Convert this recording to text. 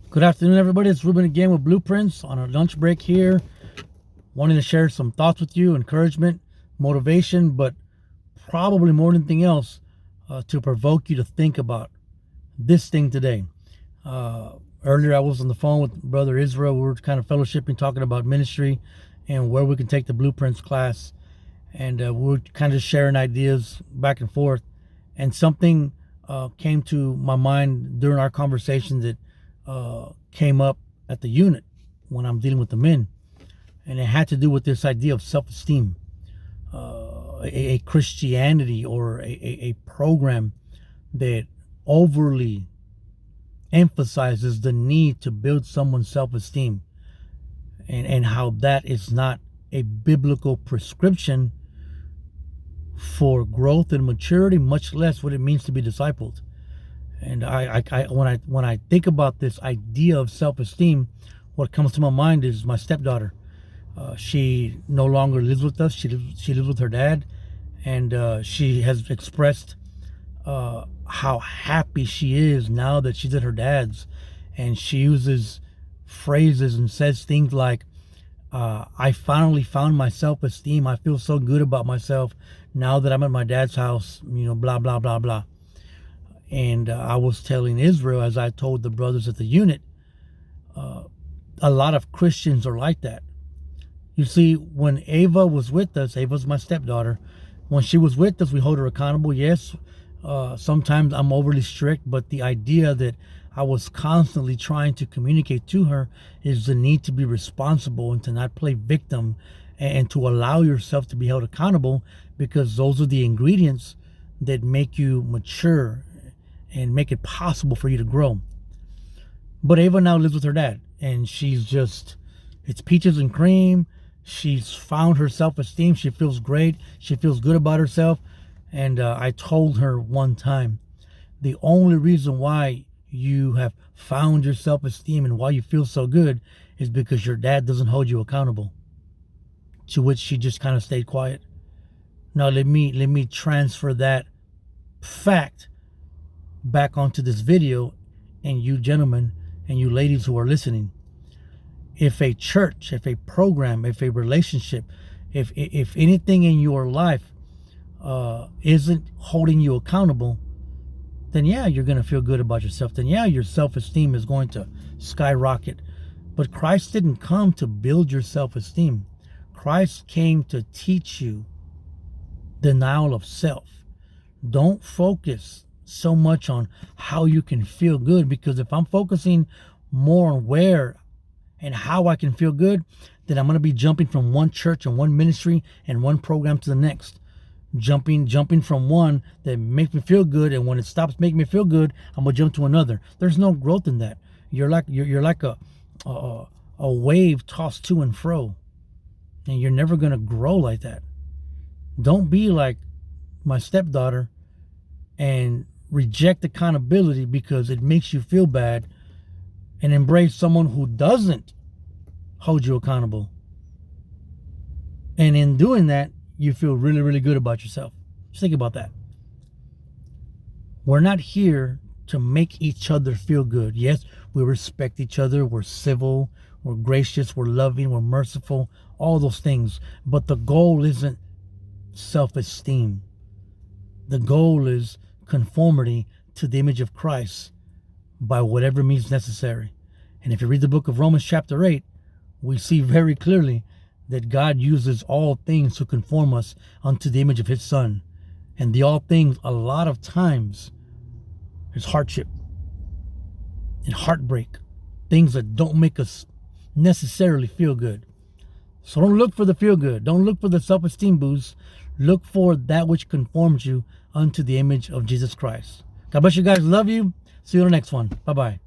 Good afternoon, everybody. It's Ruben again with Blueprints on our lunch break here. Wanting to share some thoughts with you, encouragement, motivation, but probably more than anything else, to provoke you to think about this thing today. Earlier, I was on the phone with Brother Israel. We were kind of fellowshipping, talking about ministry and where we can take the Blueprints class. And we were kind of sharing ideas back and forth. And something came to my mind during our conversation that came up at the unit when I'm dealing with the men, and it had to do with this idea of self-esteem, a Christianity or a program that overly emphasizes the need to build someone's self-esteem, and how that is not a biblical prescription for growth and maturity, much less what it means to be discipled. And when I think about this idea of self-esteem, what comes to my mind is my stepdaughter. She no longer lives with us. She lives with her dad, and she has expressed how happy she is now that she's at her dad's, and she uses phrases and says things like, "I finally found my self-esteem. I feel so good about myself now that I'm at my dad's house." Blah blah blah blah. And I was telling Israel, as I told the brothers at the unit, a lot of Christians are like that. You see, when Ava was with us, Ava's my stepdaughter, when she was with us, we hold her accountable. Yes, sometimes I'm overly strict, but the idea that I was constantly trying to communicate to her is the need to be responsible and to not play victim, and to allow yourself to be held accountable, because those are the ingredients that make you mature and make it possible for you to grow. But Ava now lives with her dad, and it's peaches and cream. She's found her self-esteem. She feels great. She feels good about herself. And I told her one time, the only reason why you have found your self-esteem and why you feel so good is because your dad doesn't hold you accountable. To which she just kind of stayed quiet. Now let me transfer that fact back onto this video, and you gentlemen and you ladies who are listening. If a church, if a program, if a relationship, if anything in your life isn't holding you accountable, then yeah, you're going to feel good about yourself. Then yeah, your self-esteem is going to skyrocket. But Christ didn't come to build your self-esteem. Christ came to teach you denial of self. Don't focus so much on how you can feel good, because if I'm focusing more on where and how I can feel good, then I'm going to be jumping from one church and one ministry and one program to the next. Jumping from one that makes me feel good, and when it stops making me feel good, I'm going to jump to another. There's no growth in that. You're like a wave tossed to and fro, and you're never going to grow like that. Don't be like my stepdaughter and reject accountability because it makes you feel bad, and embrace someone who doesn't hold you accountable. And in doing that, you feel really, really good about yourself. Just think about that. We're not here to make each other feel good. Yes, we respect each other. We're civil. We're gracious. We're loving. We're merciful. All those things. But the goal isn't self-esteem. The goal is conformity to the image of Christ by whatever means necessary. And if you read the book of Romans chapter 8, we see very clearly that God uses all things to conform us unto the image of his Son. And the all things, a lot of times, is hardship and heartbreak, things that don't make us necessarily feel good. So don't look for the feel good. Don't look for the self-esteem boost. Look for that which conforms you unto the image of Jesus Christ. God bless you guys. Love you. See you on the next one. Bye-bye.